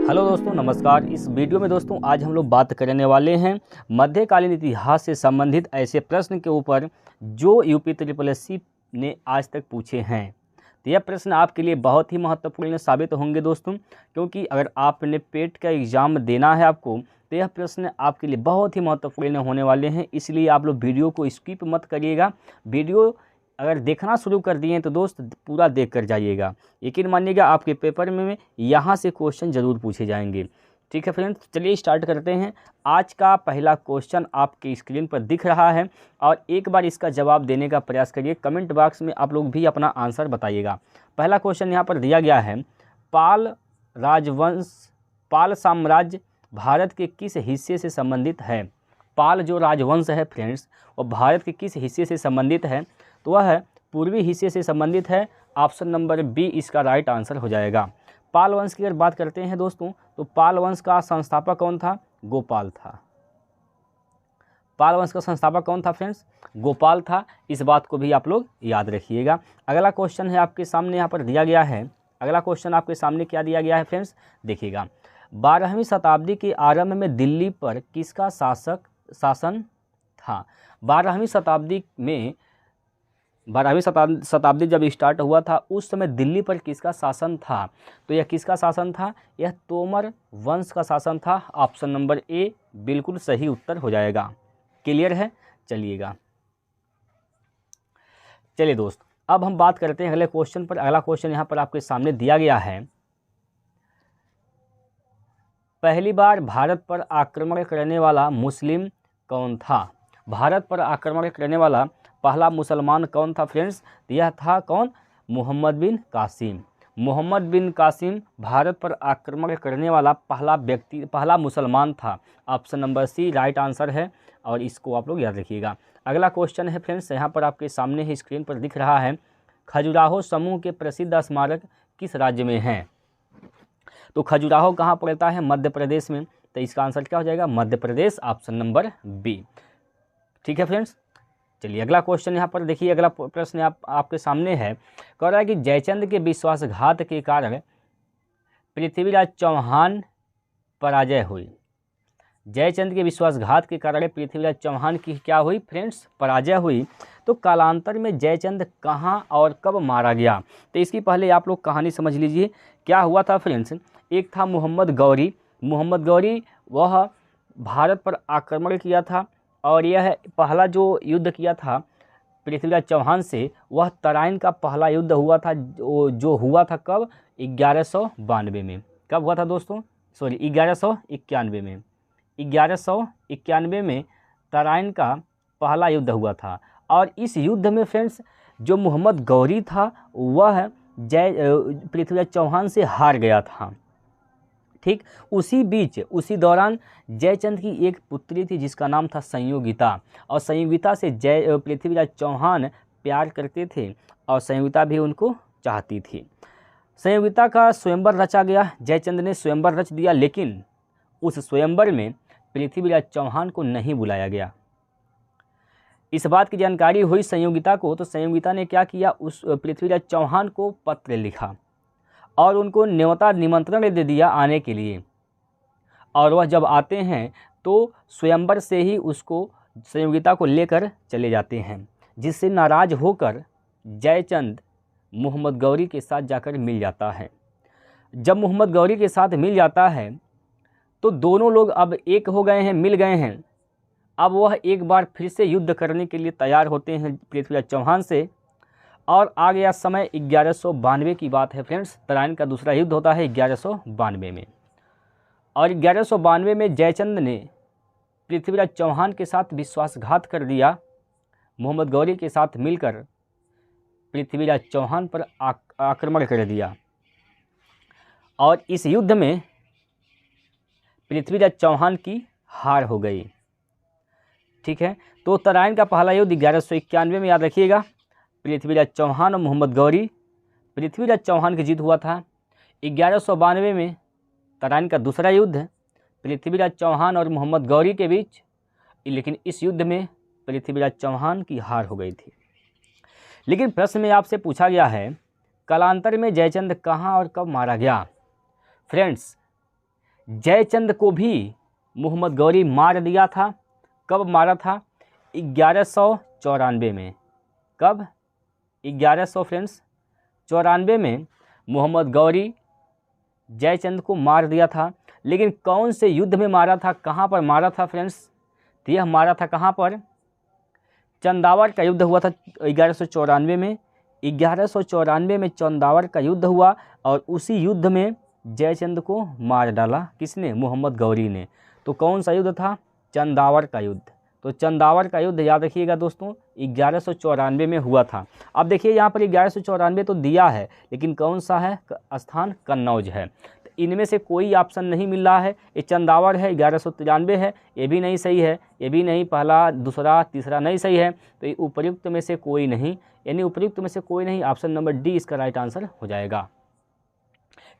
Hello दोस्तों, नमस्कार। इस वीडियो में दोस्तों आज हम लोग बात करने वाले हैं मध्यकालीन इतिहास से संबंधित ऐसे प्रश्न के ऊपर जो यूपी ट्रिपल ने आज तक पूछे हैं। तो यह प्रश्न आपके लिए बहुत ही महत्वपूर्ण साबित होंगे दोस्तों, क्योंकि अगर आपने पेट का एग्ज़ाम देना है आपको, तो यह प्रश्न आपके लिए बहुत ही महत्वपूर्ण होने वाले हैं। इसलिए आप लोग वीडियो को स्किप मत करिएगा। वीडियो अगर देखना शुरू कर दिए तो दोस्त पूरा देख कर जाइएगा। यकीन मानिएगा आपके पेपर में यहाँ से क्वेश्चन ज़रूर पूछे जाएंगे। ठीक है फ्रेंड्स, चलिए स्टार्ट करते हैं। आज का पहला क्वेश्चन आपके स्क्रीन पर दिख रहा है और एक बार इसका जवाब देने का प्रयास करिए। कमेंट बॉक्स में आप लोग भी अपना आंसर बताइएगा। पहला क्वेश्चन यहाँ पर दिया गया है, पाल साम्राज्य भारत के किस हिस्से से संबंधित है। पाल जो राजवंश है फ्रेंड्स, वो भारत के किस हिस्से से संबंधित है, तो वह है पूर्वी हिस्से से संबंधित है। ऑप्शन नंबर बी इसका राइट आंसर हो जाएगा। पाल वंश की अगर बात करते हैं दोस्तों, तो पाल वंश का संस्थापक कौन था? गोपाल था। पाल वंश का संस्थापक कौन था फ्रेंड्स? गोपाल था। इस बात को भी आप लोग याद रखिएगा। अगला क्वेश्चन है आपके सामने यहाँ पर दिया गया है। अगला क्वेश्चन आपके सामने क्या दिया गया है फ्रेंड्स, देखिएगा। 12वीं शताब्दी के आरंभ में दिल्ली पर किसका शासन था? 12वीं शताब्दी जब स्टार्ट हुआ था, उस समय दिल्ली पर किसका शासन था? तो यह किसका शासन था? यह तोमर वंश का शासन था। ऑप्शन नंबर ए बिल्कुल सही उत्तर हो जाएगा। क्लियर है? चलिए दोस्त, अब हम बात करते हैं अगले क्वेश्चन पर। अगला क्वेश्चन यहाँ पर आपके सामने दिया गया है, पहली बार भारत पर आक्रमण करने वाला मुस्लिम कौन था? भारत पर आक्रमण करने वाला पहला मुसलमान कौन था फ्रेंड्स? यह था कौन? मोहम्मद बिन कासिम। मोहम्मद बिन कासिम भारत पर आक्रमण करने वाला पहला मुसलमान था। Option number C right answer है और इसको आप लोग याद रखिएगा। अगला क्वेश्चन है फ्रेंड्स, यहाँ पर आपके सामने ही स्क्रीन पर दिख रहा है, खजुराहो समूह के प्रसिद्ध स्मारक किस राज्य में हैं? तो खजुराहो कहाँ पड़ता है? मध्य प्रदेश में। तो इसका आंसर क्या हो जाएगा? Madhya Pradesh. Option number B. ठीक है फ्रेंड्स, चलिए अगला क्वेश्चन यहाँ पर देखिए। अगला प्रश्न आपके सामने है, कह रहा है कि जयचंद के विश्वासघात के कारण पृथ्वीराज चौहान पराजय हुई। जयचंद के विश्वासघात के कारण पृथ्वीराज चौहान की क्या हुई फ्रेंड्स? पराजय हुई। तो कालांतर में जयचंद कहाँ और कब मारा गया? तो इसकी पहले आप लोग कहानी समझ लीजिए। क्या हुआ था फ्रेंड्स, एक था मोहम्मद गौरी, वह भारत पर आक्रमण किया था और यह पहला जो युद्ध किया था पृथ्वीराज चौहान से, वह तराइन का पहला युद्ध हुआ था, जो हुआ था कब? 1192 में। कब हुआ था दोस्तों? 1191 में। 1191 में तराइन का पहला युद्ध हुआ था। और इस युद्ध में फ्रेंड्स जो मोहम्मद गौरी था, वह पृथ्वीराज चौहान से हार गया था। ठीक, उसी दौरान जयचंद की एक पुत्री थी जिसका नाम था संयोगिता, और संयोगिता से पृथ्वीराज चौहान प्यार करते थे और संयोगिता भी उनको चाहती थी। संयोगिता का स्वयंवर रचा गया, जयचंद ने स्वयंवर रच दिया, लेकिन उस स्वयंवर में पृथ्वीराज चौहान को नहीं बुलाया गया। इस बात की जानकारी हुई संयोगिता को, तो संयोगिता ने क्या किया, उस पृथ्वीराज चौहान को पत्र लिखा और उनको न्योता निमंत्रण दे दिया आने के लिए। और वह जब आते हैं तो स्वयंवर से ही उसको संयोगिता को लेकर चले जाते हैं, जिससे नाराज होकर जयचंद मोहम्मद गौरी के साथ जाकर मिल जाता है। जब मोहम्मद गौरी के साथ मिल जाता है तो दोनों लोग अब एक हो गए हैं, मिल गए हैं। अब वह एक बार फिर से युद्ध करने के लिए तैयार होते हैं पृथ्वीराज चौहान से। और आ गया समय 1192 की बात है फ्रेंड्स, तराइन का दूसरा युद्ध होता है 1192 में। और 1192 में जयचंद ने पृथ्वीराज चौहान के साथ विश्वासघात कर दिया। मोहम्मद गौरी के साथ मिलकर पृथ्वीराज चौहान पर आक्रमण कर दिया और इस युद्ध में पृथ्वीराज चौहान की हार हो गई। ठीक है, तो तराइन का पहला युद्ध 1191 में, याद रखिएगा। पृथ्वीराज चौहान और मोहम्मद गौरी, पृथ्वीराज चौहान की जीत हुआ था। 1192 में तराइन का दूसरा युद्ध पृथ्वीराज चौहान और मोहम्मद गौरी के बीच, लेकिन इस युद्ध में पृथ्वीराज चौहान की हार हो गई थी। लेकिन प्रश्न में आपसे पूछा गया है, कालांतर में जयचंद कहाँ और कब मारा गया? फ्रेंड्स, जयचंद को भी मोहम्मद गौरी मार दिया था। कब मारा था? 1194 में। कब? 1100 फ्रेंड्स 94 में मोहम्मद गौरी जयचंद को मार दिया था। लेकिन कौन से युद्ध में मारा था, कहाँ पर मारा था फ्रेंड्स? तो यह मारा था कहाँ पर? चंदावर का युद्ध हुआ था 1194 में। 1194 में चंदावर का युद्ध हुआ और उसी युद्ध में जयचंद को मार डाला। किसने? मोहम्मद गौरी ने। तो कौन सा युद्ध था? चंदावर का युद्ध। तो चंदावर का युद्ध याद रखिएगा दोस्तों 1194 में हुआ था। अब देखिए यहाँ पर 1194 तो दिया है, लेकिन कौन सा है स्थान? कन्नौज है। तो इनमें से कोई ऑप्शन नहीं मिल रहा है। ये चंदावर है, 1193 है, ये भी नहीं सही है, ये भी नहीं, पहला दूसरा तीसरा नहीं सही है। तो ये उपयुक्त में से कोई नहीं, यानी उपयुक्त में से कोई नहीं, ऑप्शन नंबर डी इसका राइट आंसर हो जाएगा।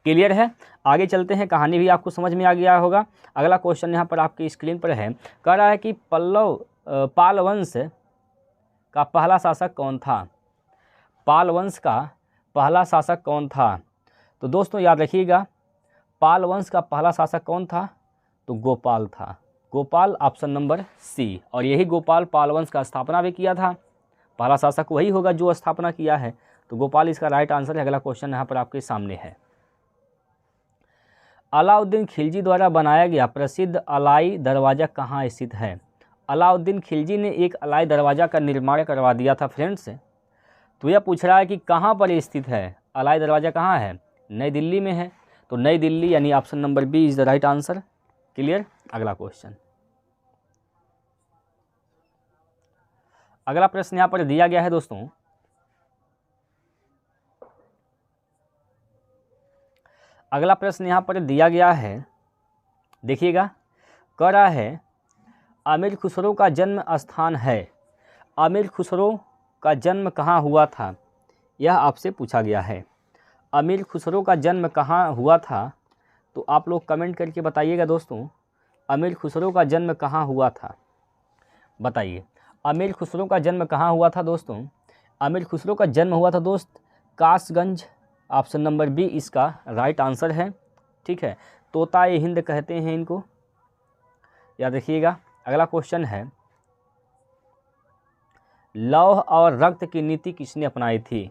क्लियर है? आगे चलते हैं, कहानी भी आपको समझ में आ गया होगा। अगला क्वेश्चन यहाँ पर आपकी स्क्रीन पर है, कह रहा है कि पाल वंश का पहला शासक कौन था? पाल वंश का पहला शासक कौन था? तो दोस्तों याद रखिएगा, पाल वंश का पहला शासक कौन था? तो गोपाल था। Gopal, option number C. और यही गोपाल पाल वंश का स्थापना भी किया था। पहला शासक वही होगा जो स्थापना किया है। तो गोपाल इसका राइट आंसर है। अगला क्वेश्चन यहाँ पर आपके सामने है, अलाउद्दीन खिलजी द्वारा बनाया गया प्रसिद्ध अलाई दरवाज़ा कहाँ स्थित है? अलाउद्दीन खिलजी ने एक अलाई दरवाज़ा का निर्माण करवा दिया था फ्रेंड्स। तो यह पूछ रहा है कि कहाँ पर स्थित है? अलाई दरवाज़ा कहाँ है? नई दिल्ली में है। तो नई दिल्ली यानी option number B is the right answer. Clear? अगला क्वेश्चन, अगला प्रश्न यहाँ पर दिया गया है दोस्तों, अगला प्रश्न यहाँ पर दिया गया है, देखिएगा, कह रहा है अमीर खुसरो का जन्म स्थान है। अमीर खुसरो का जन्म कहाँ हुआ था? यह आपसे पूछा गया है। अमीर खुसरो का जन्म कहाँ हुआ था? तो आप लोग कमेंट करके बताइएगा दोस्तों, अमीर खुसरो का जन्म कहाँ हुआ था? बताइए, अमीर खुसरो का जन्म कहाँ हुआ था दोस्तों? अमीर खुसरो का जन्म हुआ था दोस्त कासगंज, ऑप्शन नंबर बी इसका राइट आंसर है। ठीक है, तोता ए हिंद कहते हैं इनको, याद रखिएगा। अगला क्वेश्चन है, लौह और रक्त की नीति किसने अपनाई थी?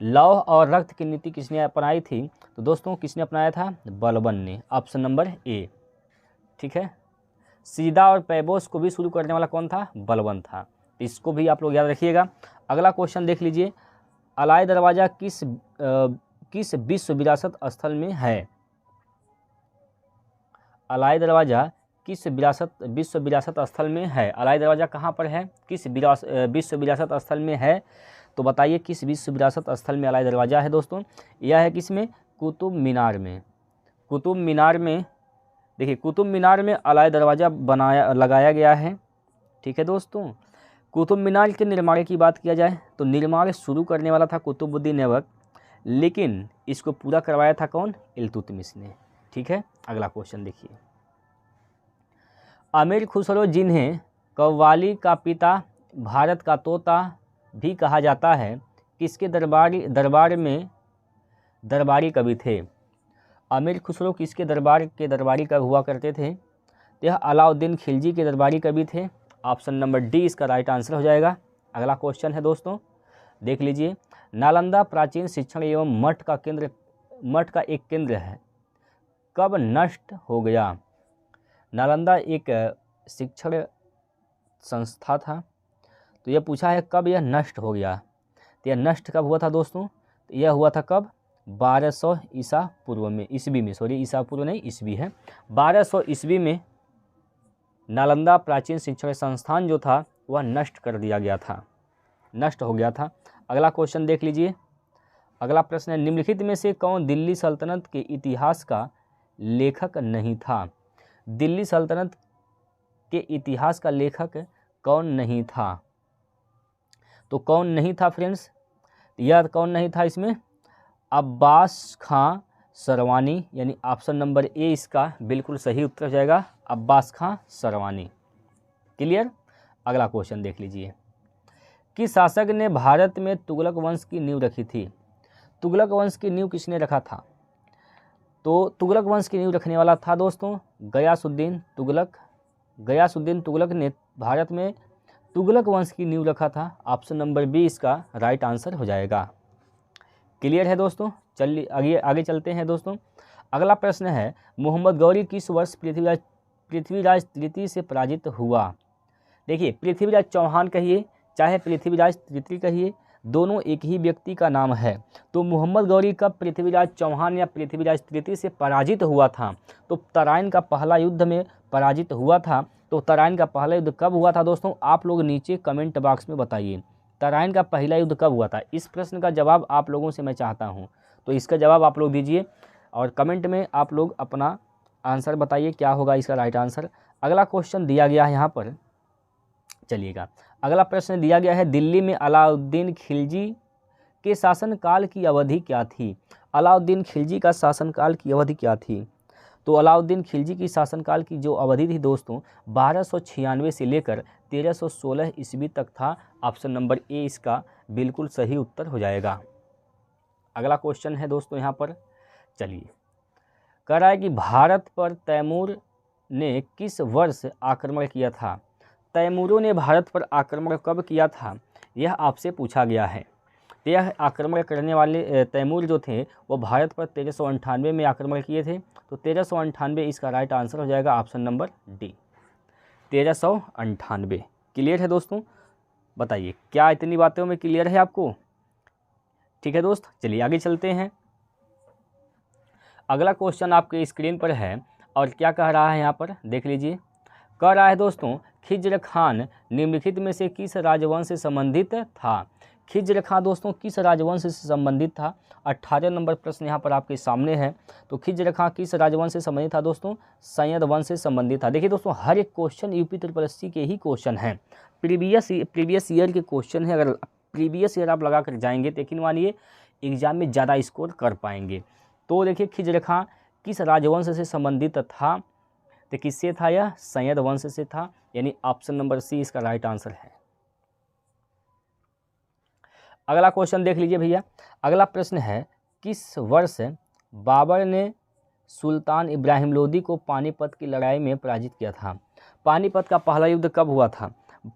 लौह और रक्त की नीति किसने अपनाई थी? तो दोस्तों किसने अपनाया था? बलबन ने, ऑप्शन नंबर ए। ठीक है, सीधा और पैबोस को भी शुरू करने वाला कौन था? बलबन था। तो इसको भी आप लोग याद रखिएगा। अगला क्वेश्चन देख लीजिए, अलाई दरवाज़ा किस विश्व विरासत स्थल में है? अलाई दरवाज़ा किस विश्व विरासत स्थल में है? अलाई दरवाज़ा कहाँ पर है? किस विश्व विरासत स्थल में है? तो बताइए किस विश्व विरासत स्थल में अलाई दरवाज़ा है दोस्तों? यह है किसमें? कुतुब मीनार में। कुतुब मीनार में, देखिए कुतुब मीनार में अलाई दरवाज़ा लगाया गया है। ठीक है दोस्तों, कुतुब मीनार के निर्माण की बात किया जाए तो निर्माण शुरू करने वाला था कुतुबुद्दीन ऐबक, लेकिन इसको पूरा करवाया था कौन? इल्तुतमिश ने। ठीक है, अगला क्वेश्चन देखिए, अमीर खुसरो जिन्हें कव्वाली का पिता, भारत का तोता भी कहा जाता है, किसके दरबारी कवि थे? अमीर खुसरो किसके दरबारी कवि हुआ करते थे? यह अलाउद्दीन खिलजी के दरबारी कवि थे। ऑप्शन नंबर डी इसका राइट आंसर हो जाएगा। अगला क्वेश्चन है दोस्तों, देख लीजिए, नालंदा प्राचीन शिक्षण एवं मठ का एक केंद्र है, कब नष्ट हो गया? नालंदा एक शिक्षण संस्था था, तो यह पूछा है कब यह नष्ट हो गया। तो यह नष्ट कब हुआ था दोस्तों? तो यह हुआ था कब? 1200 ईसा पूर्व में, ईस्वी में, सॉरी ईसा पूर्व नहीं ईस्वी है, 1200 ईस्वी में नालंदा प्राचीन शिक्षण संस्थान जो था वह नष्ट कर दिया गया था, नष्ट हो गया था। अगला क्वेश्चन देख लीजिए, अगला प्रश्न है, निम्नलिखित में से कौन दिल्ली सल्तनत के इतिहास का लेखक नहीं था? दिल्ली सल्तनत के इतिहास का लेखक कौन नहीं था? तो कौन नहीं था फ्रेंड्स? यह कौन नहीं था इसमें? अब्बास खां सरवानी, यानी ऑप्शन नंबर ए इसका बिल्कुल सही उत्तर हो जाएगा, अब्बास खां सरवानी। क्लियर? अगला क्वेश्चन देख लीजिए, किस शासक ने भारत में तुगलक वंश की नींव रखी थी? तुगलक वंश की नींव किसने रखा था? तो तुगलक वंश की नींव रखने वाला था दोस्तों गयासुद्दीन तुगलक। गयासुद्दीन तुगलक ने भारत में तुगलक वंश की नींव रखा था। ऑप्शन नंबर बी इसका राइट आंसर हो जाएगा। क्लियर है दोस्तों। चलिए आगे आगे चलते हैं दोस्तों। अगला प्रश्न है, मोहम्मद गौरी किस वर्ष पृथ्वीराज तृतीय से पराजित हुआ। देखिए, पृथ्वीराज चौहान कहिए चाहे पृथ्वीराज तृतीय कहिए, दोनों एक ही व्यक्ति का नाम है। तो मोहम्मद गौरी कब पृथ्वीराज चौहान या पृथ्वीराज तृतीय से पराजित हुआ था? तो तराइन का पहला युद्ध में पराजित हुआ था। तो तराइन का पहला युद्ध कब हुआ था दोस्तों? आप लोग नीचे कमेंट बॉक्स में बताइए, तराइन का पहला युद्ध कब हुआ था? इस प्रश्न का जवाब आप लोगों से मैं चाहता हूँ, तो इसका जवाब आप लोग दीजिए और कमेंट में आप लोग अपना आंसर बताइए क्या होगा इसका राइट आंसर। अगला क्वेश्चन दिया गया है यहाँ पर, चलिएगा। अगला प्रश्न दिया गया है, दिल्ली में अलाउद्दीन खिलजी के शासनकाल की अवधि क्या थी? अलाउद्दीन खिलजी का शासनकाल की अवधि क्या थी? तो अलाउद्दीन खिलजी की शासनकाल की जो अवधि थी दोस्तों 1296 से लेकर 1316 ईस्वी तक था। ऑप्शन नंबर ए इसका बिल्कुल सही उत्तर हो जाएगा। अगला क्वेश्चन है दोस्तों यहाँ पर, चलिए, कह रहा है कि भारत पर तैमूर ने किस वर्ष आक्रमण किया था? तैमूरों ने भारत पर आक्रमण कब किया था, यह आपसे पूछा गया है। यह आक्रमण करने वाले तैमूर जो थे वो भारत पर 1398 में आक्रमण किए थे। तो 1398 इसका राइट आंसर हो जाएगा, ऑप्शन नंबर डी 1398। क्लियर है दोस्तों? बताइए क्या इतनी बातों में क्लियर है आपको? ठीक है दोस्त, चलिए आगे चलते हैं। अगला क्वेश्चन आपके स्क्रीन पर है और क्या कह रहा है यहाँ पर देख लीजिए। कह रहा है दोस्तों, खिज्र खान निम्नलिखित में से किस राजवंश से संबंधित था? खिज्र खान दोस्तों किस राजवंश से संबंधित था? 18 नंबर प्रश्न यहाँ पर आपके सामने है। तो खिज्र खान किस राजवंश से संबंधित था दोस्तों? सैयद वंश से संबंधित था। देखिए दोस्तों, हर एक क्वेश्चन यूपी SSC के ही क्वेश्चन हैं, प्रीवियस ईयर के क्वेश्चन है। अगर प्रीवियस ईयर आप लगा कर जाएंगे तो यकीन मानिए एग्जाम में ज़्यादा स्कोर कर पाएंगे। तो देखिए, खिज्र खान किस राजवंश से संबंधित था? तो किससे था? यह सैयद वंश से था, यानी ऑप्शन नंबर सी इसका राइट आंसर है। अगला क्वेश्चन देख लीजिए भैया। अगला प्रश्न है, किस वर्ष बाबर ने सुल्तान इब्राहिम लोदी को पानीपत की लड़ाई में पराजित किया था? पानीपत का पहला युद्ध कब हुआ था?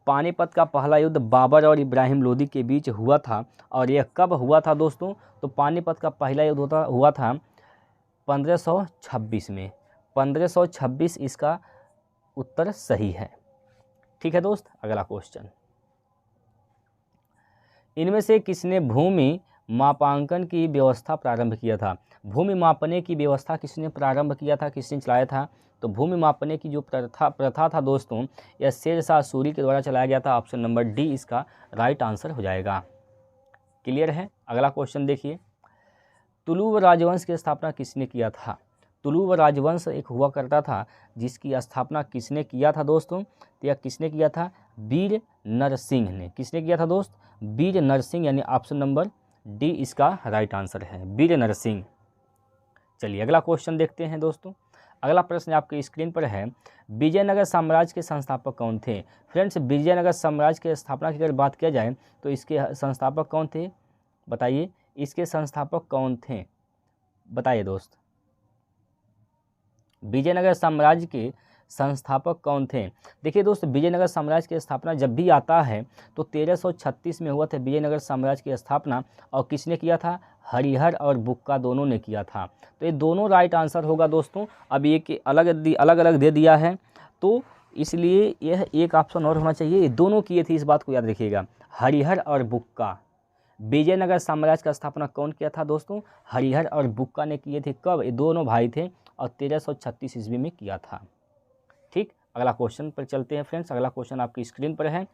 पानीपत का पहला युद्ध बाबर और इब्राहिम लोदी के बीच हुआ था। और यह कब हुआ था दोस्तों? तो पानीपत का पहला युद्ध हुआ था 1526 में। 1526 इसका उत्तर सही है। ठीक है दोस्त, अगला क्वेश्चन, इनमें से किसने भूमि मापांकन की व्यवस्था प्रारंभ किया था? भूमि मापने की व्यवस्था किसने प्रारंभ किया था, किसने चलाया था? तो भूमि मापने की जो प्रथा था दोस्तों, यह शेरशाह सूरी के द्वारा चलाया गया था। ऑप्शन नंबर डी इसका राइट आंसर हो जाएगा। क्लियर है? अगला क्वेश्चन देखिए, तुलुव राजवंश की स्थापना किसने किया था? तुलुव राजवंश एक हुआ करता था जिसकी स्थापना किसने किया था दोस्तों? तो यह किसने किया था? वीर नरसिंह ने। किसने किया था दोस्त? वीर नरसिंह, यानी ऑप्शन नंबर डी इसका राइट आंसर है, वीर नरसिंह। चलिए अगला क्वेश्चन देखते हैं दोस्तों। अगला प्रश्न आपके स्क्रीन पर है, विजयनगर साम्राज्य के संस्थापक कौन थे? फ्रेंड्स, विजयनगर साम्राज्य की स्थापना की अगर बात किया जाए तो इसके संस्थापक कौन थे? बताइए, इसके संस्थापक कौन थे? बताइए दोस्त, विजयनगर साम्राज्य के संस्थापक कौन थे? देखिए दोस्त, विजयनगर साम्राज्य की स्थापना जब भी आता है तो 1336 में हुआ था विजयनगर साम्राज्य की स्थापना। और किसने किया था? हरिहर और बुक्का दोनों ने किया था। तो ये दोनों राइट आंसर होगा दोस्तों। अब ये अलग अलग दे दिया है तो इसलिए यह एक ऑप्शन और होना चाहिए। ये दोनों किए थे, इस बात को याद रखिएगा, हरिहर और बुक्का। विजयनगर साम्राज्य का स्थापना कौन किया था दोस्तों? हरिहर और बुक्का ने किए थे। कब? ये दोनों भाई थे और 1336 ईस्वी में किया था। ठीक, अगला क्वेश्चन पर चलते हैं फ्रेंड्स। अगला क्वेश्चन आपकी स्क्रीन पर है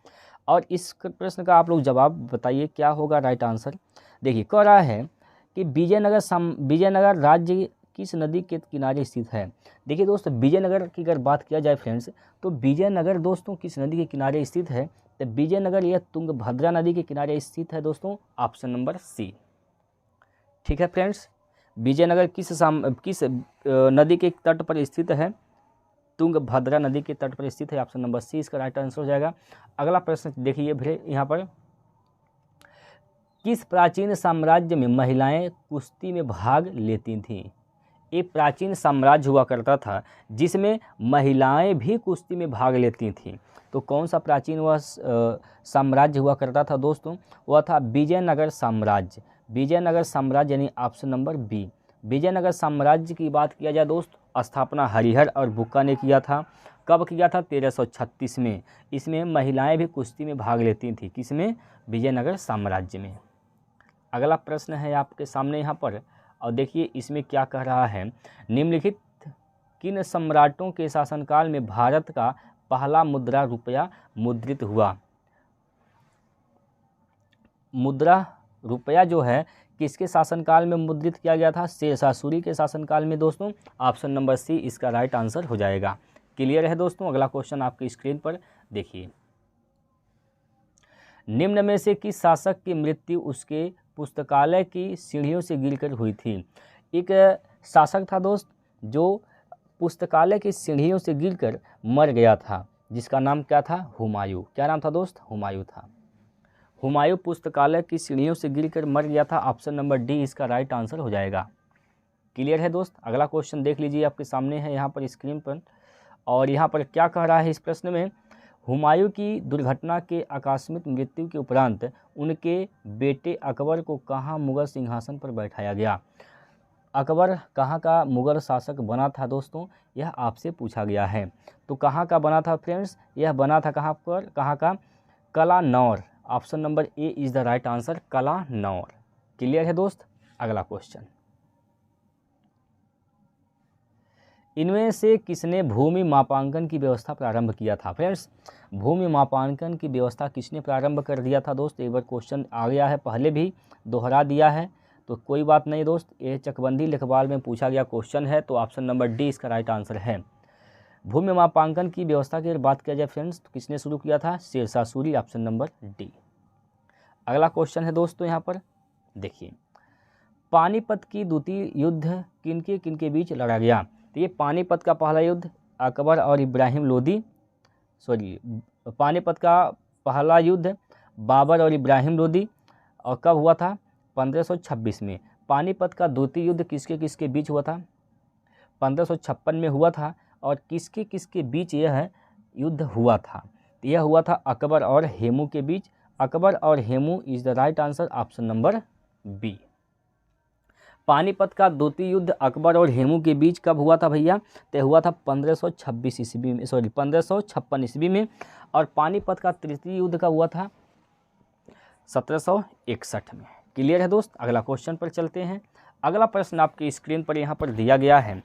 और इस प्रश्न का आप लोग जवाब बताइए क्या होगा राइट आंसर। देखिए, कह रहा है कि विजयनगर राज्य किस नदी के किनारे स्थित है? देखिए दोस्तों, विजयनगर की अगर बात किया जाए फ्रेंड्स तो विजयनगर दोस्तों किस नदी के किनारे स्थित है? तो विजयनगर यह तुंगभद्रा नदी के किनारे स्थित है दोस्तों, ऑप्शन नंबर सी। ठीक है फ्रेंड्स, विजयनगर किस नदी के तट पर स्थित है? तुंगभद्रा नदी के तट पर स्थित है, ऑप्शन नंबर सी इसका राइट आंसर हो जाएगा। अगला प्रश्न देखिए भैया यहाँ पर, किस प्राचीन साम्राज्य में महिलाएं कुश्ती में भाग लेती थीं? एक प्राचीन साम्राज्य हुआ करता था जिसमें महिलाएं भी कुश्ती में भाग लेती थीं। तो कौन सा प्राचीन वह साम्राज्य हुआ करता था दोस्तों? वह था विजयनगर साम्राज्य। विजयनगर साम्राज्य यानी ऑप्शन नंबर बी। विजयनगर साम्राज्य की बात किया जाए दोस्त, स्थापना हरिहर और बुक्का ने किया था। कब किया था? 1336 में। इसमें महिलाएं भी कुश्ती में भाग लेती थी। किसमें? विजयनगर साम्राज्य में। अगला प्रश्न है आपके सामने यहाँ पर, और देखिए इसमें क्या कह रहा है। निम्नलिखित किन सम्राटों के शासनकाल में भारत का पहला मुद्रा रुपया मुद्रित हुआ? मुद्रा रुपया जो है किसके शासनकाल में मुद्रित किया गया था? शेरशाह सूरी के शासनकाल में दोस्तों। ऑप्शन नंबर सी इसका राइट आंसर हो जाएगा। क्लियर है दोस्तों? अगला क्वेश्चन आपकी स्क्रीन पर देखिए। निम्न में से किस शासक की मृत्यु उसके पुस्तकालय की सीढ़ियों से गिरकर हुई थी? एक शासक था दोस्त जो पुस्तकालय की सीढ़ियों से गिरकर मर गया था, जिसका नाम क्या था? हुमायूं। क्या नाम था दोस्त? हुमायूं था। हुमायूं पुस्तकालय की सीढ़ियों से गिरकर मर गया था। ऑप्शन नंबर डी इसका राइट आंसर हो जाएगा। क्लियर है दोस्त? अगला क्वेश्चन देख लीजिए, आपके सामने है यहाँ पर स्क्रीन पर, और यहाँ पर क्या कह रहा है इस प्रश्न में। हुमायूं की दुर्घटना के आकस्मिक मृत्यु के उपरांत उनके बेटे अकबर को कहाँ मुगल सिंहासन पर बैठाया गया? अकबर कहाँ का मुगल शासक बना था दोस्तों? यह आपसे पूछा गया है। तो कहाँ का बना था फ्रेंड्स? यह बना था कहाँ पर? कहाँ का? Kalanaur. Option number A is the right answer, Kalanaur. Clear है दोस्त? अगला क्वेश्चन, इनमें से किसने भूमि मापांकन की व्यवस्था प्रारंभ किया था? फ्रेंड्स, भूमि मापांकन की व्यवस्था किसने प्रारंभ कर दिया था दोस्त? एक बार क्वेश्चन आ गया है, पहले भी दोहरा दिया है, तो कोई बात नहीं दोस्त, ये चकबंदी लिखवाल में पूछा गया क्वेश्चन है, तो ऑप्शन नंबर डी इसका राइट आंसर है। भूमि मापांकन की व्यवस्था की अगर बात किया जाए फ्रेंड्स, तो किसने शुरू किया था? Sher Shah Suri. Option number D. अगला क्वेश्चन है दोस्तों यहाँ पर देखिए, पानीपत की द्वितीय युद्ध किनके किनके बीच लड़ा गया? तो ये पानीपत का पहला युद्ध अकबर और इब्राहिम लोदी, पानीपत का पहला युद्ध बाबर और इब्राहिम लोदी, और कब हुआ था? 1526 में। पानीपत का द्वितीय युद्ध किसके किसके बीच हुआ था? 1556 में हुआ था। और किसके किसके बीच यह युद्ध हुआ था? यह हुआ था अकबर और हेमू के बीच। अकबर और Hemu is the right answer, option number B. Panipat का द्वितीय युद्ध अकबर और हेमू के बीच कब हुआ था भैया? तो हुआ था 1526 ईस्वी में, 1556 ईस्वी में। और पानीपत का तृतीय युद्ध कब हुआ था? 1761 में। क्लियर है दोस्त? अगला क्वेश्चन पर चलते हैं। अगला प्रश्न आपकी स्क्रीन पर यहाँ पर दिया गया है,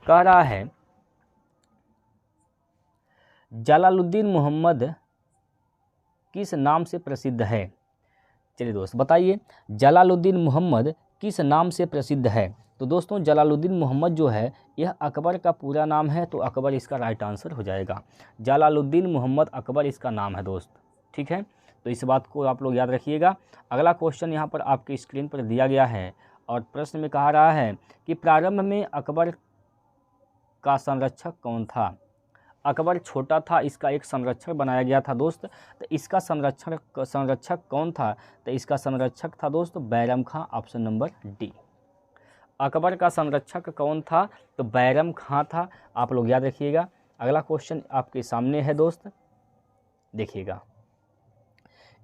कह रहा है जलालुद्दीन मोहम्मद किस नाम से प्रसिद्ध है? चलिए दोस्त बताइए, जलालुद्दीन मोहम्मद किस नाम से प्रसिद्ध है? तो दोस्तों जलालुद्दीन मोहम्मद जो है यह अकबर का पूरा नाम है, तो अकबर इसका राइट आंसर हो जाएगा। जलालुद्दीन मोहम्मद अकबर इसका नाम है दोस्त। ठीक है, तो इस बात को आप लोग याद रखिएगा। अगला क्वेश्चन यहाँ पर आपकी स्क्रीन पर दिया गया है, और प्रश्न में कहा रहा है कि प्रारंभ में अकबर का संरक्षक कौन था? अकबर छोटा था, इसका एक संरक्षक बनाया गया था दोस्त। तो इसका संरक्षक कौन था? तो इसका संरक्षक था दोस्त Bairam Khan. Option number D. Akbar का संरक्षक कौन था? तो बैरम खां था। आप लोग याद रखिएगा। अगला क्वेश्चन आपके सामने है दोस्त, देखिएगा,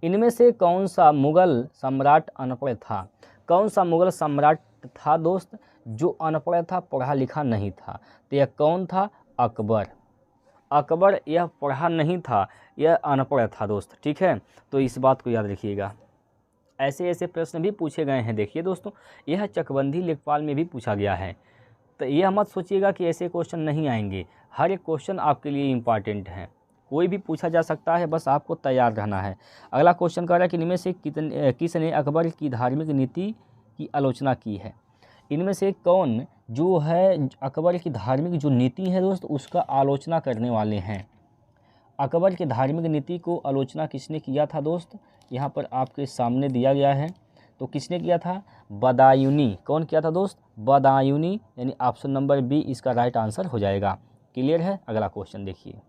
इनमें से कौन सा मुगल सम्राट अनपढ़ था? कौन सा मुगल सम्राट था दोस्त जो अनपढ़ था, पढ़ा लिखा नहीं था? तो यह कौन था? अकबर। अकबर यह पढ़ा नहीं था, यह अनपढ़ था दोस्त। ठीक है, तो इस बात को याद रखिएगा। ऐसे ऐसे प्रश्न भी पूछे गए हैं। देखिए दोस्तों, यह चकबंदी लेखपाल में भी पूछा गया है, तो यह मत सोचिएगा कि ऐसे क्वेश्चन नहीं आएंगे। हर एक क्वेश्चन आपके लिए इम्पॉर्टेंट है, कोई भी पूछा जा सकता है, बस आपको तैयार रहना है। अगला क्वेश्चन कह रहा है कि इनमें से किसने अकबर की धार्मिक नीति की आलोचना की है? इनमें से कौन जो है अकबर की धार्मिक जो नीति है दोस्त उसका आलोचना करने वाले हैं? अकबर की धार्मिक नीति को आलोचना किसने किया था दोस्त? यहाँ पर आपके सामने दिया गया है, तो किसने किया था? बदायूनी। कौन किया था दोस्त? बदायूनी, यानी ऑप्शन नंबर बी इसका राइट आंसर हो जाएगा। क्लियर है? अगला क्वेश्चन देखिए,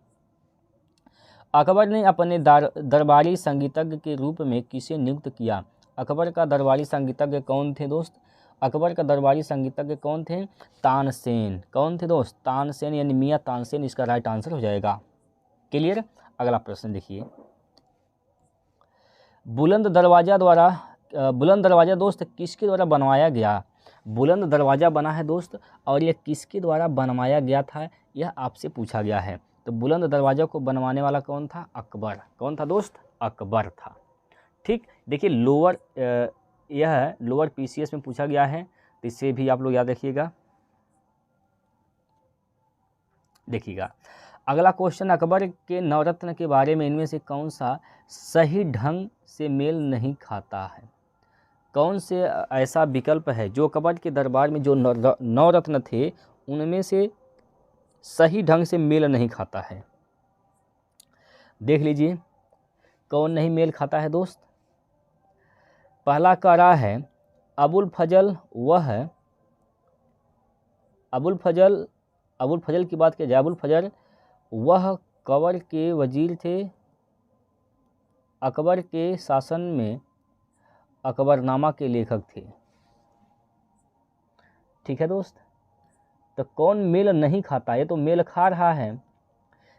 अकबर ने अपने दरबारी संगीतज्ञ के रूप में किसे नियुक्त किया? अकबर का दरबारी संगीतज्ञ कौन थे दोस्त? अकबर का दरबारी संगीतज्ञ कौन थे? तानसेन। कौन थे दोस्त? तानसेन, यानी मियाँ तानसेन इसका राइट आंसर हो जाएगा। क्लियर। अगला प्रश्न देखिए, बुलंद दरवाजा दोस्त किसके द्वारा बनवाया गया? बुलंद दरवाजा बना है दोस्त, और यह किसके द्वारा बनवाया गया था, यह आपसे पूछा गया है। तो बुलंद दरवाजा को बनवाने वाला कौन था? अकबर। कौन था दोस्त? अकबर था। ठीक, देखिए यह लोअर पीसीएस में पूछा गया है, तो इसे भी आप लोग याद रखिएगा। देखिएगा अगला क्वेश्चन, अकबर के नवरत्न के बारे में इनमें से कौन सा सही ढंग से मेल नहीं खाता है? कौन से ऐसा विकल्प है जो अकबर के दरबार में जो नवरत्न थे उनमें से सही ढंग से मेल नहीं खाता है? देख लीजिए कौन नहीं मेल खाता है दोस्त। पहला कह रहा है अबुल फजल की बात किया जाए, अबुल फजल वह अकबर के वजीर थे, अकबर के शासन में अकबरनामा के लेखक थे। ठीक है दोस्त, तो कौन मेल नहीं खाता? ये तो मेल खा रहा है,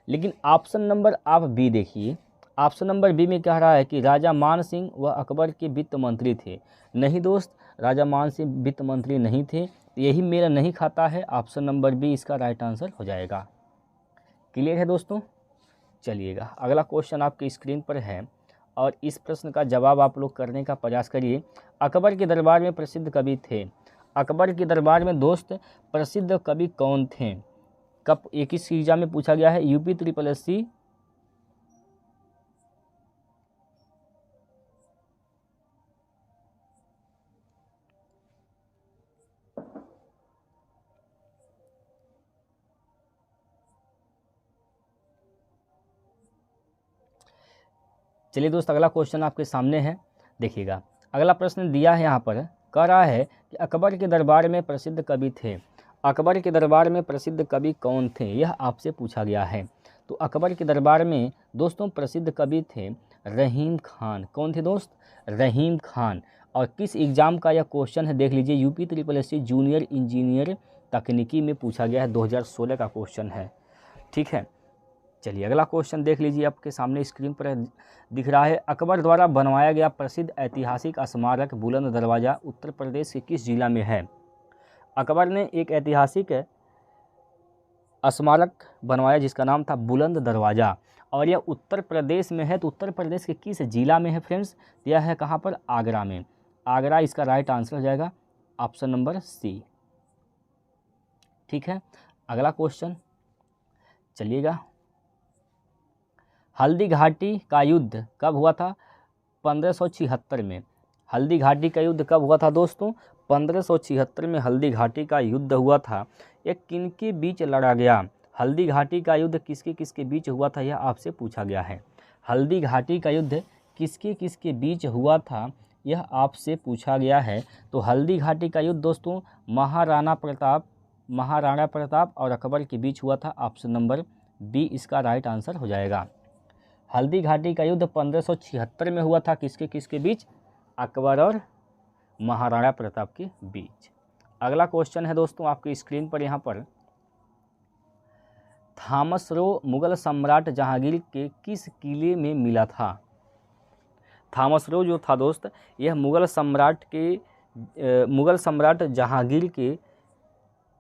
लेकिन ऑप्शन नंबर आप बी देखिए। ऑप्शन नंबर बी में कह रहा है कि राजा मान सिंह वह अकबर के वित्त मंत्री थे। नहीं दोस्त, राजा मान सिंह वित्त मंत्री नहीं थे, यही मेल नहीं खाता है। ऑप्शन नंबर बी इसका राइट आंसर हो जाएगा। क्लियर है दोस्तों। चलिएगा अगला क्वेश्चन आपकी स्क्रीन पर है, और इस प्रश्न का जवाब आप लोग करने का प्रयास करिए। अकबर के दरबार में प्रसिद्ध कवि थे। अकबर के दरबार में दोस्त प्रसिद्ध कवि कौन थे? कब 21 एग्जाम में पूछा गया है, यूपी SSC चलिए दोस्त अगला क्वेश्चन आपके सामने है, देखिएगा। अगला प्रश्न दिया है यहाँ पर, कह रहा है कि अकबर के दरबार में प्रसिद्ध कवि थे। अकबर के दरबार में प्रसिद्ध कवि कौन थे, यह आपसे पूछा गया है। तो अकबर के दरबार में दोस्तों प्रसिद्ध कवि थे रहीम खान। कौन थे दोस्त? रहीम खान। और किस एग्ज़ाम का यह क्वेश्चन है देख लीजिए, यूपी SSC जूनियर इंजीनियर तकनीकी में पूछा गया है, 2016 का क्वेश्चन है। ठीक है, चलिए अगला क्वेश्चन देख लीजिए, आपके सामने स्क्रीन पर दिख रहा है। अकबर द्वारा बनवाया गया प्रसिद्ध ऐतिहासिक स्मारक बुलंद दरवाज़ा उत्तर प्रदेश के किस जिला में है? अकबर ने एक ऐतिहासिक स्मारक बनवाया जिसका नाम था बुलंद दरवाज़ा, और यह उत्तर प्रदेश में है। तो उत्तर प्रदेश के किस जिला में है फ्रेंड्स? यह है कहाँ पर? आगरा में। आगरा इसका राइट आंसर हो जाएगा, ऑप्शन नंबर सी। ठीक है, अगला क्वेश्चन चलिएगा। हल्दी घाटी का युद्ध कब हुआ था? 1576 में। हल्दी घाटी का युद्ध कब हुआ था दोस्तों? 1576 में हल्दी घाटी का युद्ध हुआ था। यह किनके बीच लड़ा गया? हल्दी घाटी का युद्ध किसके किसके बीच हुआ था, यह आपसे पूछा गया है। हल्दी घाटी का युद्ध किसके किसके बीच हुआ था, यह आपसे पूछा गया है। तो हल्दी घाटी का युद्ध दोस्तों महाराणा प्रताप और अकबर के बीच हुआ था। ऑप्शन नंबर बी इसका राइट आंसर हो जाएगा। हल्दी घाटी का युद्ध 1576 में हुआ था, किसके किसके बीच? अकबर और महाराणा प्रताप के बीच। अगला क्वेश्चन है दोस्तों आपकी स्क्रीन पर यहाँ पर, थॉमस रो मुगल सम्राट जहांगीर के किस किले में मिला था? थॉमस रो जो था दोस्त, यह मुगल सम्राट जहांगीर के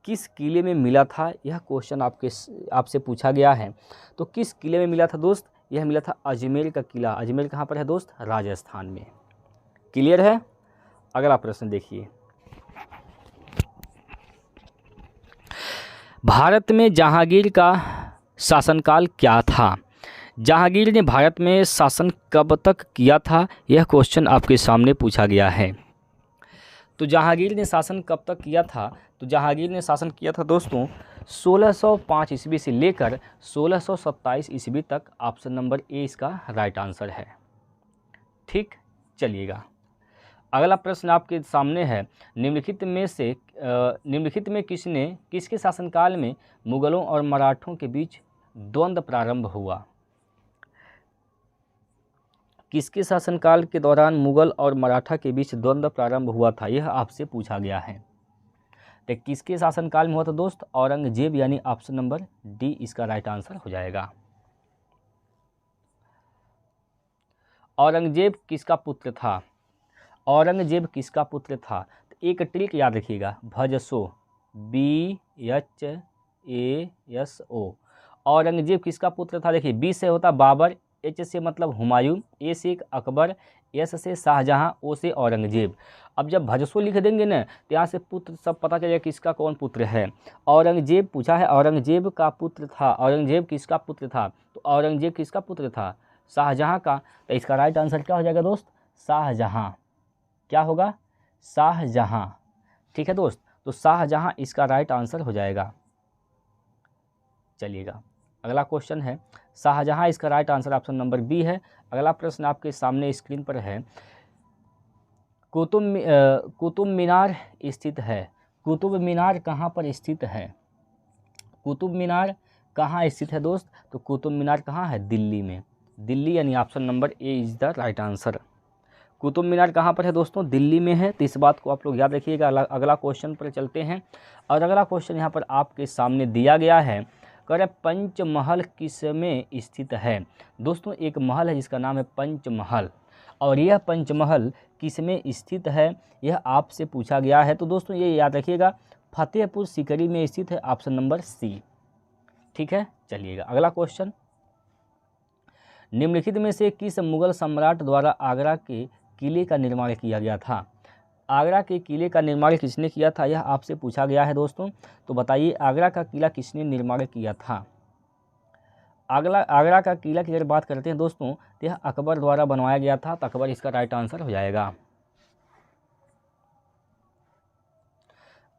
किस किले में मिला था, यह क्वेश्चन आपसे पूछा गया है। तो किस किले में मिला था दोस्त? यह मिला था अजमेर का किला। अजमेर कहाँ पर है दोस्त? राजस्थान में। क्लियर है। अगला प्रश्न देखिए, भारत में जहांगीर का शासनकाल क्या था? जहांगीर ने भारत में शासन कब तक किया था, यह क्वेश्चन आपके सामने पूछा गया है। तो जहांगीर ने शासन कब तक किया था? तो जहांगीर ने शासन किया था दोस्तों 1605 ईस्वी से लेकर 1627 ईस्वी तक। ऑप्शन नंबर ए इसका राइट आंसर है। ठीक, चलिएगा अगला प्रश्न आपके सामने है, निम्नलिखित में किसके शासनकाल में मुगलों और मराठों के बीच द्वंद्व प्रारंभ हुआ? किसके शासनकाल के दौरान मुगल और मराठा के बीच द्वंद्व प्रारंभ हुआ था, यह आपसे पूछा गया है। तो किसके शासनकाल में हुआ था दोस्त, औरंगजेब, यानी ऑप्शन नंबर डी इसका राइट आंसर हो जाएगा। औरंगजेब किसका पुत्र था, औरंगजेब किसका पुत्र था। तो एक ट्रिक याद रखिएगा, भजसो, BHASO, औरंगजेब किसका पुत्र था। देखिए बी से होता बाबर, H से मतलब हुमायूं, A से अकबर, S से शाहजहां, O से औरंगजेब। अब जब भजसो लिख देंगे ना तो यहाँ से पुत्र सब पता चलेगा किसका कौन पुत्र है। औरंगजेब पूछा है, औरंगजेब का पुत्र था, औरंगजेब किसका पुत्र था, तो औरंगजेब किसका पुत्र था, शाहजहां का। तो इसका राइट आंसर क्या हो जाएगा दोस्त, शाहजहां। क्या होगा, शाहजहां। ठीक है दोस्त, तो शाहजहां इसका राइट आंसर हो जाएगा। चलिएगा अगला क्वेश्चन है, शाहजहां इसका right answer option number B है। अगला प्रश्न आपके सामने स्क्रीन पर है, कुतुब मीनार स्थित है, कुतुब मीनार कहाँ पर स्थित है, कुतुब मीनार कहाँ स्थित है दोस्त, तो कुतुब मीनार कहाँ है, दिल्ली में, दिल्ली, यानी option number A is the right answer. Qutub Minar कहाँ पर है दोस्तों, दिल्ली में है। तो इस बात को आप लोग याद रखिएगा। अगला क्वेश्चन पर चलते हैं, और अगला क्वेश्चन यहाँ पर आपके सामने दिया गया है, कर पंचमहल किस में स्थित है। दोस्तों एक महल है जिसका नाम है पंचमहल, और यह पंचमहल किस में स्थित है, यह आपसे पूछा गया है। तो दोस्तों ये याद रखिएगा, फतेहपुर सीकरी में स्थित है, ऑप्शन नंबर सी। ठीक है, चलिएगा अगला क्वेश्चन, निम्नलिखित में से किस मुगल सम्राट द्वारा आगरा के किले का निर्माण किया गया था। आगरा के किले का निर्माण किसने किया था, यह आपसे पूछा गया है दोस्तों। तो बताइए आगरा का किला किसने निर्माण किया था। आगरा का किला की अगर बात करते हैं दोस्तों, तो यह अकबर द्वारा बनवाया गया था। तो अकबर इसका राइट आंसर हो जाएगा।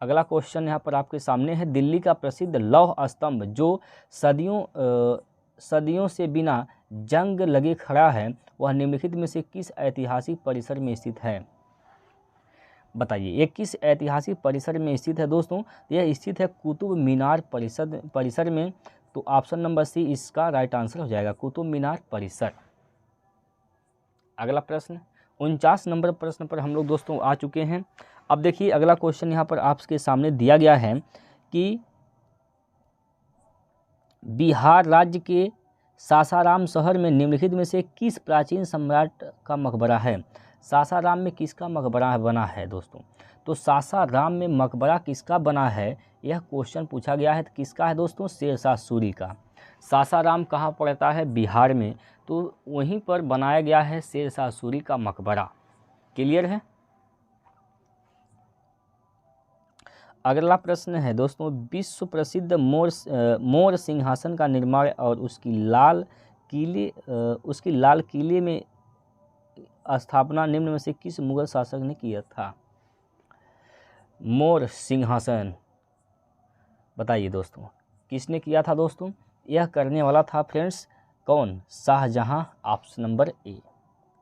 अगला क्वेश्चन यहाँ पर आपके सामने है, दिल्ली का प्रसिद्ध लौह स्तंभ जो सदियों से बिना जंग लगे खड़ा है, वह निम्नलिखित में से किस ऐतिहासिक परिसर में स्थित है। बताइए ये किस ऐतिहासिक परिसर में स्थित है दोस्तों, यह स्थित है कुतुब मीनार परिसर में। तो ऑप्शन नंबर सी इसका राइट आंसर हो जाएगा, कुतुब मीनार परिसर। अगला प्रश्न 49 नंबर प्रश्न पर हम लोग दोस्तों आ चुके हैं। अब देखिए अगला क्वेश्चन यहाँ पर आपके सामने दिया गया है कि बिहार राज्य के सासाराम शहर में निम्नलिखित में से किस प्राचीन सम्राट का मकबरा है। सासाराम में किसका मकबरा बना है दोस्तों, तो सासाराम में मकबरा किसका बना है, यह क्वेश्चन पूछा गया है। तो किसका है दोस्तों, शेरशाह सूरी का। सासाराम कहाँ पड़ता है, बिहार में, तो वहीं पर बनाया गया है शेरशाह सूरी का मकबरा। क्लियर है। अगला प्रश्न है दोस्तों, विश्व प्रसिद्ध मोर सिंहासन का निर्माण और उसकी लाल किले में स्थापना निम्न में से किस मुगल शासक ने किया था। मोर सिंहासन बताइए दोस्तों किसने किया था दोस्तों, यह करने वाला था फ्रेंड्स कौन, Shah Jahan, option number A.